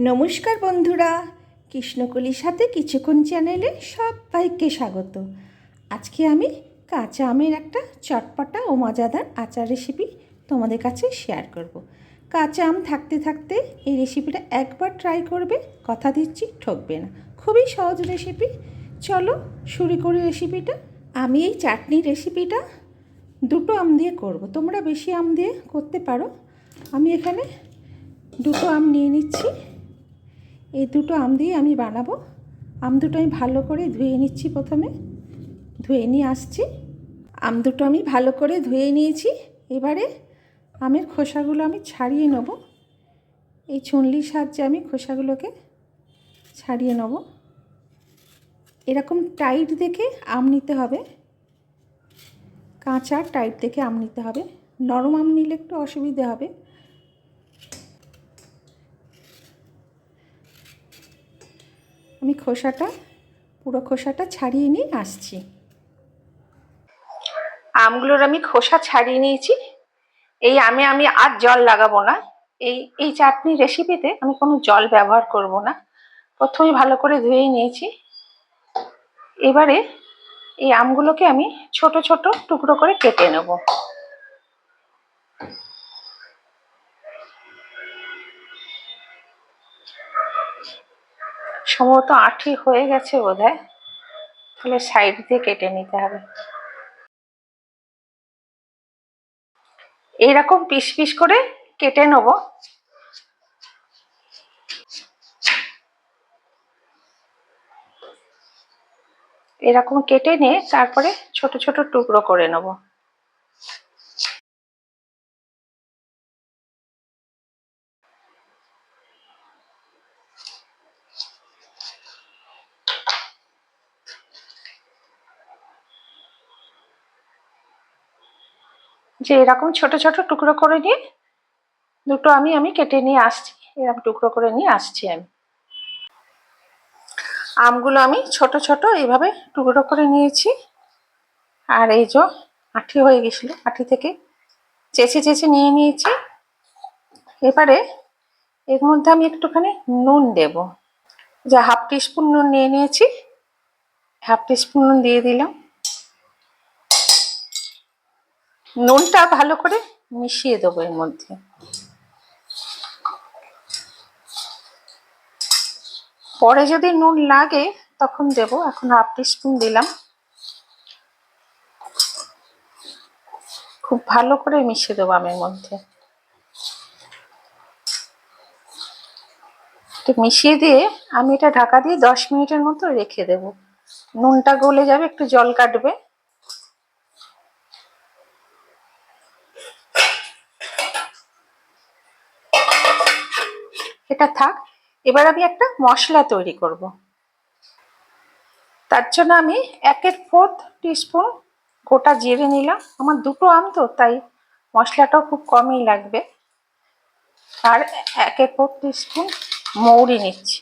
নমস্কার বন্ধুরা, কৃষ্ণকলির সাথে কিছুক্ষণ চ্যানেলে সবাইকে স্বাগত। আজকে আমি কাঁচা আমের একটা চটপটা ও মজাদার আচার রেসিপি তোমাদের কাছে শেয়ার করব। কাঁচা আম থাকতে থাকতে এই রেসিপিটা একবার ট্রাই করবে, কথা দিচ্ছি ঠকবে না। খুবই সহজ রেসিপি, চলো শুরু করি রেসিপিটা। আমি এই চাটনির রেসিপিটা দুটো আম দিয়ে করব, তোমরা বেশি আম দিয়ে করতে পারো। আমি এখানে দুটো আম নিয়ে নিচ্ছি। এই দুটো আম দিয়ে আমি বানাবো। আম দুটো আমি ভালো করে ধুয়ে নিচ্ছি, প্রথমে ধুয়ে নিয়ে আসছি। আম দুটো আমি ভালো করে ধুয়ে নিয়েছি। এবারে আমের খোসাগুলো আমি ছাড়িয়ে নেব। এই ছুনলির সাহায্যে আমি খোসাগুলোকে ছাড়িয়ে নেব। এরকম টাইট দেখে আম নিতে হবে, কাঁচা টাইট দেখে আম নিতে হবে। নরম আম নিলে একটু অসুবিধে হবে। আমি পুরো খোসাটা ছাড়িয়ে নিয়ে আসছি। আমগুলোর আমি খোসা ছাড়িয়ে নিয়েছি। এই আমি আর জল লাগাবো না। এই চাটনি রেসিপিতে আমি কোনো জল ব্যবহার করব না। প্রথমে ভালো করে ধুয়ে নিয়েছি। এবারে এই আমগুলোকে আমি ছোট ছোট টুকরো করে কেটে নেব। সম্ভবত আঁটি হয়ে গেছে বোধহয়, তাহলে সাইড দিয়ে কেটে নিতে হবে। এইরকম পিস পিস করে কেটে নেব। এরকম কেটে নিয়ে তারপরে ছোট ছোট টুকরো করে নেব। যে এরকম ছোট ছোট টুকরো করে নিয়ে দুটো আমি কেটে নিয়ে আসছি। এরকম টুকরো করে নিয়ে আসছি আমি। আমগুলো আমি ছোট ছোট এইভাবে টুকরো করে নিয়েছি। আর এই যে আঁটি হয়ে গেছিল, আঁটি থেকে চেঁচে চেঁচে নিয়ে নিয়েছি। এবারে এর মধ্যে আমি একটুখানি নুন দেব। যে হাফ টিস্পুন নুন নিয়ে নিয়েছি, হাফ টিস্পুন নুন দিয়ে দিলাম। নুনটা ভালো করে মিশিয়ে দেবো এর মধ্যে। পরে যদি নুন লাগে তখন দেব, এখন হাফ টিস্পুন দিলাম। খুব ভালো করে মিশিয়ে দেবো আমের মধ্যে। মিশিয়ে দিয়ে আমি এটা ঢাকা দিয়ে 10 মিনিটের মতো রেখে দেব। নুনটা গলে যাবে, একটু জল কাটবে। এটা থাক। এবার আমি একটা মশলা তৈরি করব। তার জন্য আমি 1/4 টিস্পুন গোটা জিরে নিলাম। আমার দুটো আম তো, তাই মশলাটাও খুব কমই লাগবে। আর 1/4 টিস্পুন মৌরি নিচ্ছি।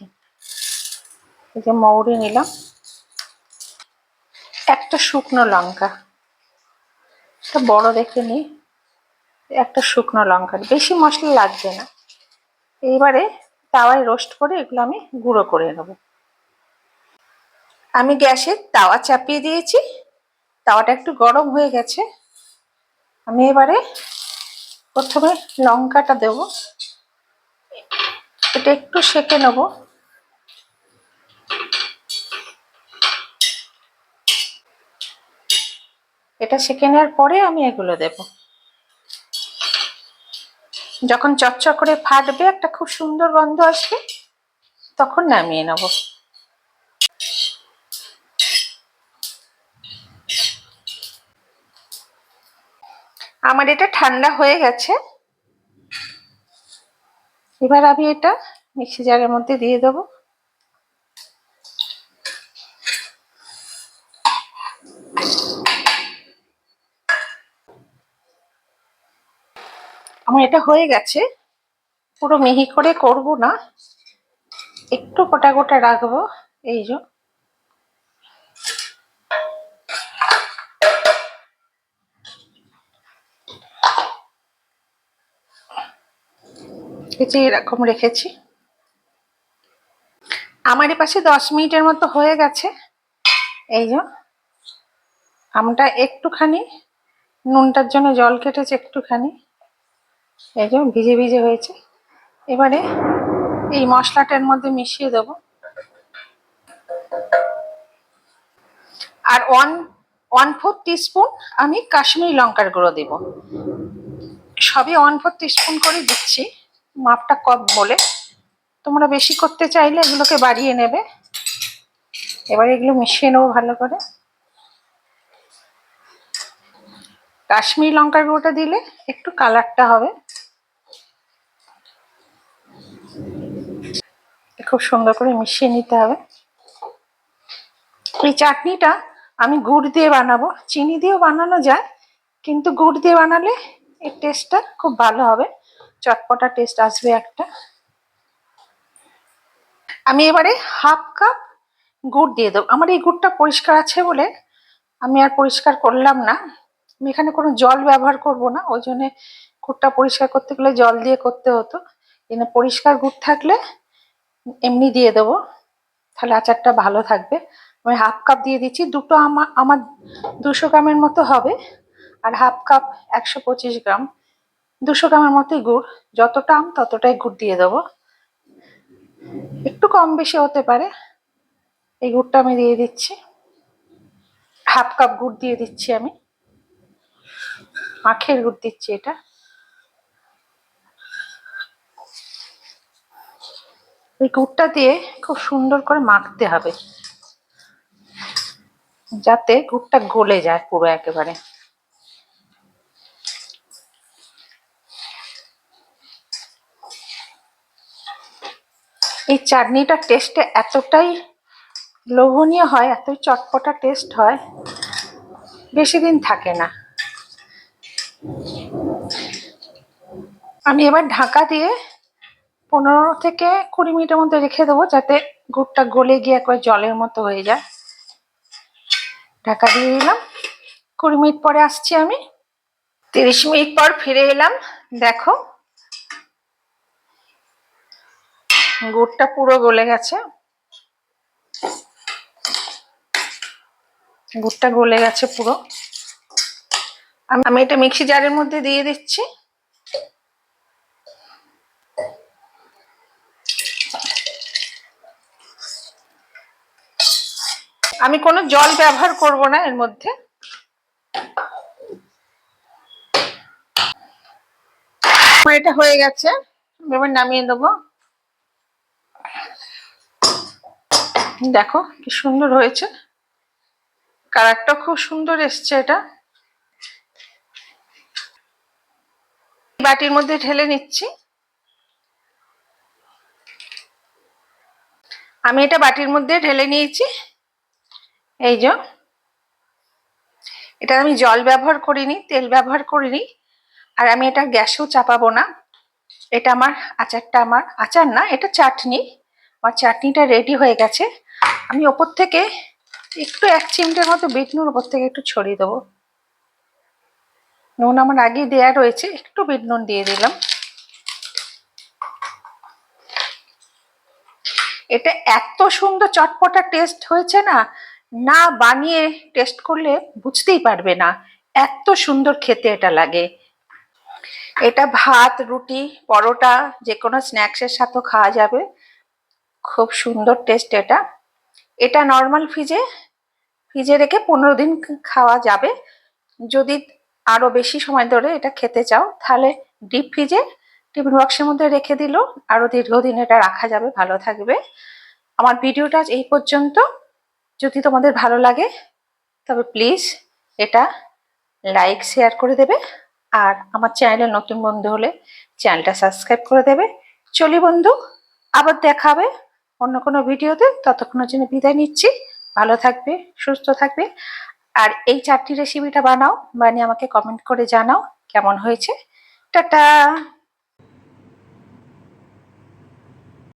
এই যে মৌরি নিলাম। একটা শুকনো লঙ্কা, একটা বড় দেখে নিই। একটা শুকনো লঙ্কা, বেশি মশলা লাগবে না। এইবারে তাওয়ায় রোস্ট করে এগুলো আমি গুঁড়ো করে নেব। আমি গ্যাসে তাওয়া চাপিয়ে দিয়েছি। তাওয়াটা একটু গরম হয়ে গেছে। আমি এবারে প্রথমে লঙ্কাটা দেব। এটা একটু সেঁকে নেব। এটা সেঁকে নেওয়ার পরে আমি এগুলো দেব। যখন চটচট করে ফাটবে, একটা খুব সুন্দর গন্ধ আসবে, তখন নামিয়ে নেব। আমার এটা ঠান্ডা হয়ে গেছে। এবার আমি এটা মিক্সি জারের মধ্যে দিয়ে দেবো। আমার এটা হয়ে গেছে। পুরো মিহি করে করব না, একটু গোটা গোটা রাখবো। এই যে এরকম রেখেছি। আমার পাশে 10 মিনিটের মতো হয়ে গেছে। এই যে আমটা একটুখানি নুনটার জন্য জল কেটেছে একটুখানি, এই যে ভিজে ভিজে হয়েছে। এবারে এই মশলাটার মধ্যে মিশিয়ে দেবো। আর 1/4 টিস্পুন আমি কাশ্মীরি লঙ্কার গুঁড়ো দেব। সবই 1/4 টিস্পুন করে দিচ্ছি, মাপটা কম বলে। তোমরা বেশি করতে চাইলে এগুলোকে বাড়িয়ে নেবে। এবার এগুলো মিশিয়ে নেবো ভালো করে। কাশ্মীরি লঙ্কার গুঁড়োটা দিলে একটু কালারটা হবে, খুব সুন্দর করে মিশিয়ে নিতে হবে। এই চাটনিটা আমি গুড় দিয়ে বানাবো, চিনি দিয়েও বানানো যায়, কিন্তু গুড় দিয়ে বানালে এর টেস্টটা খুব ভালো হবে, চটপটা টেস্ট আসবে একটা। আমি এবারে 1/2 কাপ গুড় দিয়ে দেবো। আমার এই গুড়টা পরিষ্কার আছে বলে আমি আর পরিষ্কার করলাম না। আমি এখানে কোনো জল ব্যবহার করব না, ওই জন্য গুড়টা পরিষ্কার করতে গেলে জল দিয়ে করতে হতো। কিন্তু পরিষ্কার গুড় থাকলে এমনি দিয়ে দেবো, তাহলে আচারটা ভালো থাকবে। আমি 1/2 কাপ দিয়ে দিচ্ছি। দুটো আমার 200 গ্রামের মতো হবে, আর 1/2 কাপ 125 গ্রাম, 200 গ্রামের মতোই গুড়। যতটা আম ততটাই গুড় দিয়ে দেবো, একটু কম বেশি হতে পারে। এই গুড়টা আমি দিয়ে দিচ্ছি, 1/2 কাপ গুড় দিয়ে দিচ্ছি। আমি আখের গুড় দিচ্ছি এটা। এই গুড়টা দিয়ে খুব সুন্দর করে মাখতে হবে, যাতে গুড়টা গলে যায় পুরো একেবারে। এই চাটনিটার টেস্টে এতটাই লোভনীয় হয়, এতই চটপটা টেস্ট হয়, বেশি দিন থাকে না। আমি এবার ঢাকা দিয়ে 15 থেকে 20 মিনিটের মধ্যে রেখে দেবো, যাতে গুড়টা গলে গিয়ে একবার জলের মতো হয়ে যায়। ঢাকা দিয়ে দিলাম। 20 মিনিট পরে আসছি আমি। 30 মিনিট পর ফিরে এলাম। দেখো গুড়টা পুরো গলে গেছে, গুড়টা গলে গেছে পুরো। আমি এটা মিক্সি জারের মধ্যে দিয়ে দিচ্ছি। আমি কোনো জল ব্যবহার করব না এর মধ্যে। এটা হয়ে গেছে, এবার নামিয়ে দেবো। দেখো কি সুন্দর হয়েছে, কালারটা খুব সুন্দর এসছে। এটা বাটির মধ্যে ঢেলে নিচ্ছি। আমি এটা বাটির মধ্যে ঢেলে নিয়েছি। এই যে এটা আমি জল ব্যবহার করিনি, তেল ব্যবহার করিনি, আর আমি এটা গ্যাসেও চাপাবো না। এটা আমার আচারটা, আমার আচার না, এটা চাটনি। আমার চাটনিটা রেডি হয়ে গেছে। আমি ওপর থেকে একটু 1 চিমটের মতো বিট নুন ওপর থেকে একটু ছড়িয়ে দেবো। নুন আমার আগেই দেয়া রয়েছে, একটু বিট নুন দিয়ে দিলাম। এটা এত সুন্দর চটপটা টেস্ট হয়েছে না, না বানিয়ে টেস্ট করলে বুঝতেই পারবে না এত সুন্দর খেতে এটা লাগে। এটা ভাত, রুটি, পরোটা, যে কোনো স্ন্যাক্সের সাথেও খাওয়া যাবে, খুব সুন্দর টেস্ট এটা। এটা নর্মাল ফ্রিজে রেখে 15 দিন খাওয়া যাবে। যদি আরো বেশি সময় ধরে এটা খেতে চাও, তাহলে ডিপ ফ্রিজে টিফিন বক্সের মধ্যে রেখে দিলেও আরো দীর্ঘদিন এটা রাখা যাবে, ভালো থাকবে। আমার ভিডিওটা এই পর্যন্ত। যদি তোমাদের ভালো লাগে তবে প্লিজ এটা লাইক শেয়ার করে দেবে, আর আমার চ্যানেলে নতুন বন্ধু হলে চ্যানেলটা সাবস্ক্রাইব করে দেবে। চলি বন্ধু, আবার দেখা হবে অন্য কোনো ভিডিওতে। ততক্ষণের জন্য বিদায় নিচ্ছি। ভালো থাকবে, সুস্থ থাকবে, আর এই চারটি রেসিপিটা বানিয়ে আমাকে কমেন্ট করে জানাও কেমন হয়েছে। টাটা।